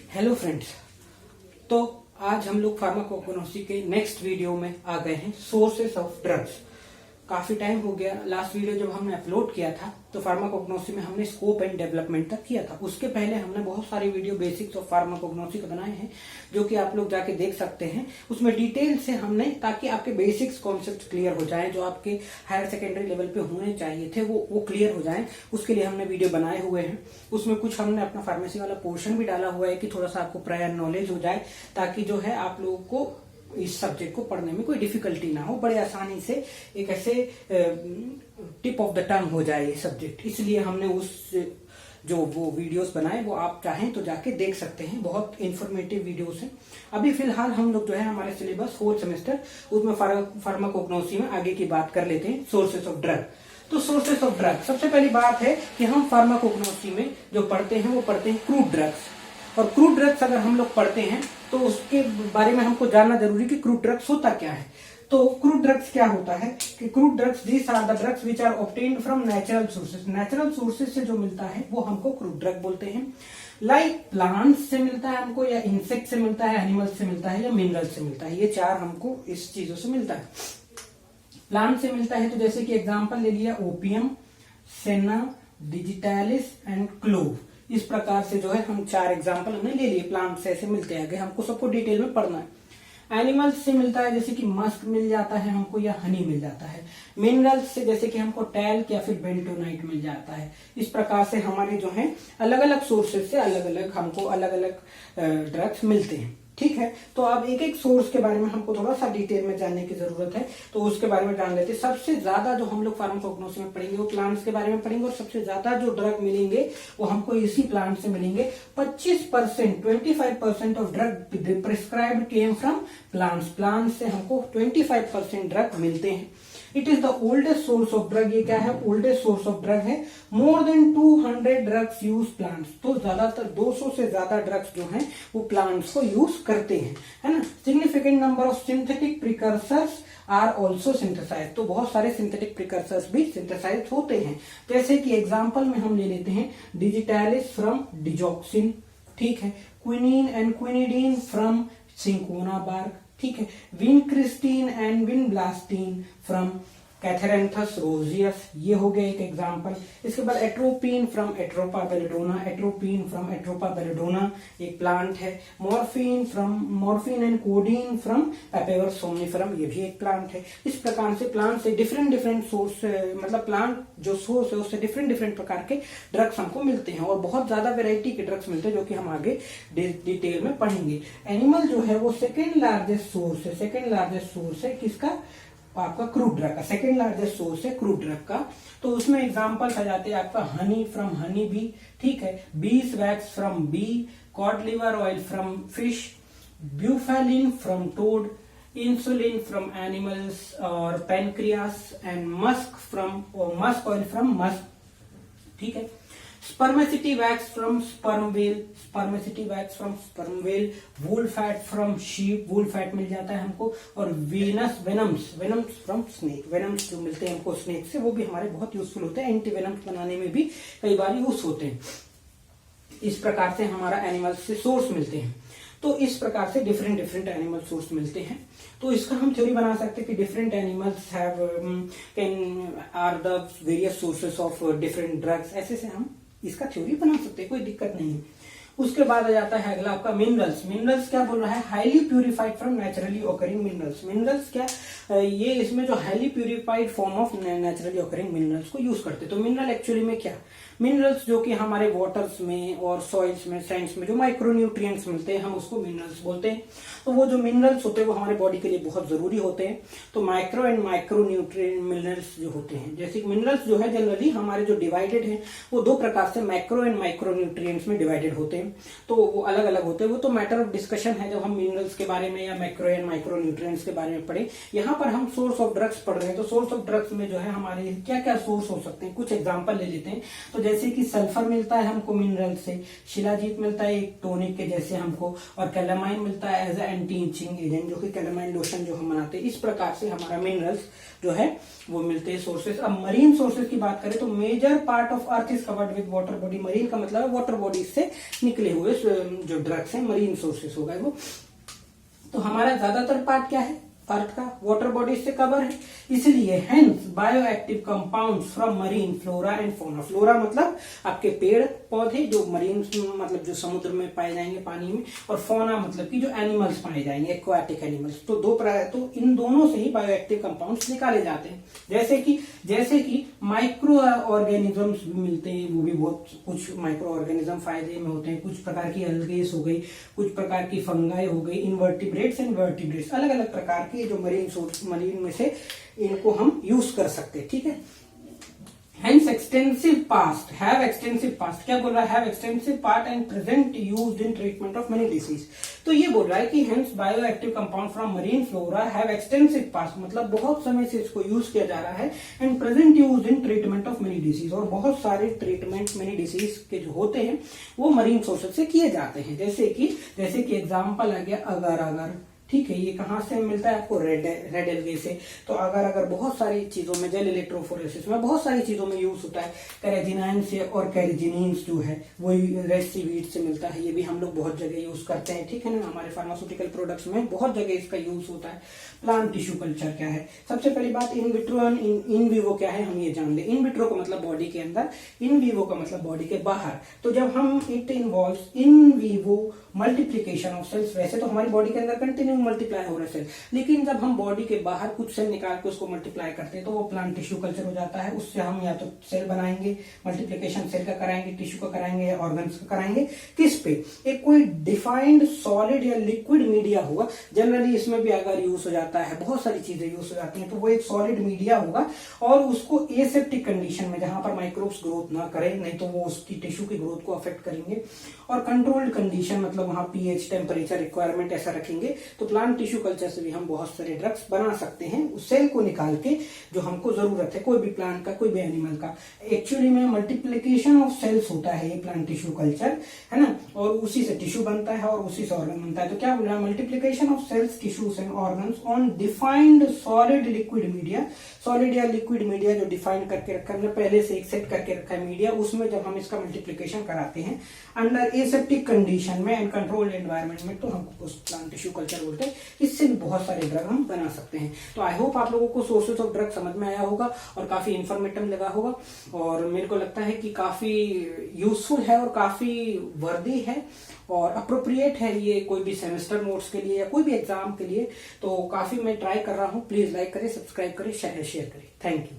Hello friends. तो आज हम लोग फार्माकोगनोसी के नेक्स्ट वीडियो में आ गए हैं, सोर्सेस ऑफ ड्रग्स। काफी टाइम हो गया, लास्ट वीडियो जब हमने अपलोड किया था तो फार्माकोगनोसी में हमने स्कोप एंड डेवलपमेंट तक किया था। उसके पहले हमने बहुत सारी वीडियो बेसिक्स ऑफ फार्माकोगनोसी के बनाए हैं, जो कि आप लोग जाके देख सकते हैं। उसमें डिटेल से हमने, ताकि आपके बेसिक्स कॉन्सेप्ट क्लियर हो जाए, जो आपके हायर सेकेंडरी लेवल पे होने चाहिए थे वो क्लियर हो जाए, उसके लिए हमने वीडियो बनाए हुए हैं। उसमें कुछ हमने अपना फार्मेसी वाला पोर्शन भी डाला हुआ है कि थोड़ा सा आपको प्रायर नॉलेज हो जाए, ताकि जो है आप लोगों को इस सब्जेक्ट को पढ़ने में कोई डिफिकल्टी ना हो, बड़े आसानी से एक ऐसे टिप ऑफ द टंग हो जाए ये सब्जेक्ट। इसलिए हमने उस जो वो वीडियोस बनाए वो आप चाहें तो जाके देख सकते हैं, बहुत इंफॉर्मेटिव वीडियोस हैं। अभी फिलहाल हम लोग जो है हमारे सिलेबस 4th सेमेस्टर उसमें फार्माकोगनोसी में आगे की बात कर लेते हैं, सोर्सेस ऑफ ड्रग। तो सोर्सेस ऑफ ड्रग, सबसे पहली बात है कि हम फार्माकोगनोसी में जो पढ़ते हैं वो पढ़ते हैं क्रूड ड्रग्स। और क्रूड ड्रग्स अगर हम लोग पढ़ते हैं तो उसके बारे में हमको जानना जरूरी कि क्रूड ड्रग्स होता क्या है। तो क्रूड ड्रग्स क्या होता है कि crude drugs these are the drugs which are obtained from natural sources. Natural sources से जो मिलता है वो हमको क्रूड ड्रग बोलते हैं। लाइक प्लांट्स से मिलता है हमको, या इंसेक्ट से मिलता है, एनिमल्स से मिलता है, या मिनरल से मिलता है। ये चार हमको इस चीजों से मिलता है। प्लांट से मिलता है तो जैसे कि एग्जाम्पल ले लिया, ओपियम, सेना, डिजिटैलिस एंड क्लोव। इस प्रकार से जो है हम चार एग्जाम्पल हमने ले लिए, प्लांट से ऐसे मिलते हैं। आगे हमको सबको डिटेल में पढ़ना है। एनिमल्स से मिलता है जैसे कि मस्क मिल जाता है हमको, या हनी मिल जाता है। मिनरल्स से जैसे कि हमको टैल्क या फिर बेंटोनाइट मिल जाता है। इस प्रकार से हमारे जो है अलग अलग सोर्सेज से अलग अलग हमको अलग अलग ड्रग्स मिलते हैं। ठीक है, तो अब एक एक सोर्स के बारे में हमको थोड़ा सा डिटेल में जानने की जरूरत है, तो उसके बारे में जान लेते हैं। सबसे ज्यादा जो हम लोग फार्माकोगनोसी में पढ़ेंगे वो प्लांट्स के बारे में पढ़ेंगे, और सबसे ज्यादा जो ड्रग मिलेंगे वो हमको इसी प्लांट से मिलेंगे। 25% of drug prescribed came from plants. Plant से हमको 25% ड्रग मिलते हैं। It is the oldest source of drug. ये क्या है? ओल्डेस्ट सोर्स ऑफ ड्रग है। More than 200 drugs use plants. तो ज्यादातर 200 से ज्यादा ड्रग्स जो हैं वो प्लांट्स को यूज करते हैं, है ना। Significant number of synthetic precursors are also synthesize. तो बहुत सारे सिंथेटिक प्रिकर्सर्स भी सिंथेसाइज होते हैं। जैसे कि एग्जाम्पल में हम ले लेते हैं डिजिटैलिस फ्रॉम डिजॉक्सिन, ठीक है। Quinine and quinidine from cinchona bark, ठीक है। विनक्रिस्टीन एंड विनब्लास्टीन फ्रॉम कैथेरेंथस रोजियस, ये हो गया एक एग्जाम्पल। इसके बाद atropine from Atropa belladonna. Atropine from Atropa belladonna एक प्लांट है। Morphine and codeine from Papaver somniferum, ये भी एक प्लांट है। इस प्रकार से प्लांट से डिफरेंट सोर्स, मतलब प्लांट जो सोर्स है उससे डिफरेंट प्रकार के ड्रग्स हमको मिलते हैं, और बहुत ज्यादा वेराइटी के ड्रग्स मिलते हैं, जो कि हम आगे डिटेल में पढ़ेंगे। एनिमल जो है वो सेकेंड लार्जेस्ट सोर्स है। सेकेंड लार्जेस्ट सोर्स है किसका? आपका क्रूड ड्रग का। सेकेंड लार्जेस्ट सोर्स है क्रूड ड्रग का। तो उसमें एग्जांपल आ जाते हैं आपका हनी फ्रॉम हनी बी, ठीक है। Bees wax from bee, cod liver oil from fish, bufalin from toad, insulin from animals और pancreas, and musk oil from musk, ठीक है। Spermaceti wax from sperm whale, wool fat from sheep, wool fat मिल जाता है हमको, और venoms from snake. Venoms जो मिलते हैं हमको स्नेक से, वो भी हमारे बहुत यूजफुल होते हैं, एंटी वेनम्स बनाने में भी कई बार यूज होते हैं। इस प्रकार से हमारा एनिमल्स से सोर्स मिलते हैं। तो इस प्रकार से डिफरेंट एनिमल सोर्स मिलते हैं। तो इसका हम थ्योरी बना सकते हैं कि different animals are the various sources of different drugs. ऐसे से हम इसका थ्योरी बना सकते हैं, कोई दिक्कत नहीं है। उसके बाद आ जाता है अगला आपका मिनरल्स। मिनरल्स क्या बोल रहा है? Highly purified from naturally occurring minerals. Minerals क्या? ये इसमें जो highly purified form of naturally occurring minerals को यूज करते हैं। तो मिनरल एक्चुअली में क्या? मिनरल्स जो कि हमारे वाटर्स में और सॉइल्स में, सैंड्स में जो माइक्रोन्यूट्रिएंट्स मिलते हैं, हम उसको मिनरल्स बोलते हैं। तो वो जो मिनरल्स होते हैं वो हमारे बॉडी के लिए बहुत जरूरी होते हैं। तो माइक्रो एंड माइक्रोन्यूट्रिएंट मिनरल्स जो होते हैं, जैसे मिनरल्स जो है जनरली हमारे जो डिवाइडेड है वो दो प्रकार से माइक्रो एंड माइक्रोन्यूट्रिएंट्स में डिवाइडेड होते हैं। तो वो अलग अलग होते हैं, वो तो मैटर ऑफ डिस्कशन है जब हम मिनरल्स के बारे में या माइक्रो एंड माइक्रोन्यूट्रिएंट्स के बारे में पढ़े। यहाँ पर हम सोर्स ऑफ ड्रग्स पढ़ रहे हैं, तो सोर्स ऑफ ड्रग्स में जो है हमारे क्या क्या सोर्स हो सकते हैं, कुछ एग्जांपल ले लेते हैं। तो जैसे कि सल्फर मिलता है हमको मिनरल से, शिलाजीत मिलता है एक टॉनिक के जैसे हमको, और कैलामाइन मिलता है as a anti itching agent, जो कि कैलामाइन लोशन जो हम बनाते हैं। इस प्रकार से हमारा मिनरल्स जो है वो मिलते हैं सोर्सेस। अब मरीन सोर्सेस की बात करें तो major part of earth is covered with water body. Marine का मतलब है वाटर बॉडी से निकले हुए जो ड्रग्स हैं मरीन सोर्सेस हो गए वो। तो हमारा ज्यादातर पार्ट क्या है अर्थ का, वाटर बॉडी से कवर है, इसलिए hence bioactive compounds from marine flora and fauna. Flora मतलब आपके पेड़ पौधे जो मरीन मतलब जो समुद्र में पाए जाएंगे पानी में, और फौना मतलब कि जो एनिमल्स पाए जाएंगे एक्वाटिक एनिमल्स। तो तो इन दोनों से ही बायोएक्टिव कंपाउंड्स निकाले जाते हैं। जैसे कि माइक्रो ऑर्गेनिजम्स भी मिलते हैं, वो भी बहुत कुछ माइक्रो ऑर्गेनिज्म फायदे में होते हैं। कुछ प्रकार की अल्गेस हो गई, कुछ प्रकार की फंगाई हो गई, इनवर्टिब्रेट्स एंड वर्टिब्रेट्स, अलग अलग प्रकार की जो मरीन में से इनको हम यूज कर सकते हैं। ठीक है, Hence extensive past, have extensive past, क्या बोल रहा है, have extensive part and present used in treatment of many disease। तो ये बोल रहा है कि hence bioactive compound from marine flora have extensive past, मतलब बहुत समय से इसको यूज किया जा रहा है, and present used in treatment of many disease, और बहुत सारे ट्रीटमेंट many disease के जो होते हैं वो मरीन सोर्सेज से किए जाते हैं। जैसे कि एग्जाम्पल आ गया अगर अगर, ठीक है, ये कहाँ से मिलता है आपको, रेड एल्गे से। तो अगर बहुत सारी चीजों में, जेल इलेक्ट्रोफोरेसिस में बहुत सारी चीजों में यूज होता है। कैरेजिनाइन से और कैरेजिनीन्स जो है वो रेड सीवीड से मिलता है, ये भी हम लोग बहुत जगह यूज करते हैं। ठीक है ना, हमारे फार्मास्यूटिकल प्रोडक्ट्स में बहुत जगह इसका यूज होता है। प्लांट टिश्यू कल्चर क्या है, सबसे पहली बात in vitro and in vivo क्या है हम ये जान लें। इन विट्रो का मतलब बॉडी के अंदर, इन विवो का मतलब बॉडी के बाहर। तो जब हम it involves in vivo multiplication of cells, वैसे तो हमारी बॉडी के अंदर कंटिन्यू मल्टीप्लाई हो रहे सेल, लेकिन जब हम बॉडी के बाहर कुछ सेल निकाल के उसको मल्टीप्लाई करते हैं तो वो प्लांट टिश्यू कल्चर हो जाता है। उससे हम या तो सेल बनाएंगे, मल्टीप्लीकेशन सेल का कराएंगे, टिश्यू का कराएंगे या ऑर्गन्स का कराएंगे। किस पे, एक कोई डिफाइंड सॉलिड या लिक्विड मीडिया होगा। जनरली इसमें भी अगर यूज हो जाता है, बहुत सारी चीजें यूज हो जाती हैं, तो वो एक सॉलिड मीडिया होगा और उसको एसेप्टिक कंडीशन में, जहां पर माइक्रोब्स ग्रोथ ना करें, नहीं तो वो उसकी टिश्यू की ग्रोथ को अफेक्ट करेंगे, और कंट्रोल्ड कंडीशन मतलब वहां पीएच टेम्परेचर रिक्वायरमेंट ऐसा रखेंगे। तो प्लांट टिश्यू कल्चर से भी हम बहुत सारे ड्रग्स बना सकते हैं, उस सेल को निकाल के जो हमको जरूरत है, कोई भी प्लांट का, कोई भी एनिमल का। एक्चुअली में मल्टीप्लीकेशन ऑफ सेल्स होता है ये प्लांट टिश्यू कल्चर, है ना, और उसी से टिश्यू बनता है और उसी से ऑर्गन बनता है। तो क्या बोल रहा है, multiplication of cells, tissues and organs on defined solid liquid media. Solid या लिक्विड मीडिया जो डिफाइन करके रखा है, पहले से एक सेट करके रखा है मीडिया, उसमें जब हम इसका मल्टीप्लीकेशन कराते हैं अंडर एसेप्टिक कंडीशन में एंड कंट्रोल्ड एनवायरनमेंट में, तो हमको प्लांट टिश्यू कल्चर बोलते हैं। इससे भी बहुत सारे ड्रग हम बना सकते हैं। तो आई होप आप लोगों को सोर्सेस ऑफ ड्रग समझ में आया होगा और काफी इंफॉर्मेटिव लगा होगा, और मेरे को लगता है कि काफी यूजफुल है और काफी वर्दी है और अप्रोप्रिएट है ये कोई भी सेमेस्टर नोट्स के लिए या कोई भी एग्जाम के लिए। तो काफी मैं ट्राई कर रहा हूँ। प्लीज लाइक करें, सब्सक्राइब करें, शेयर करें। Thank you.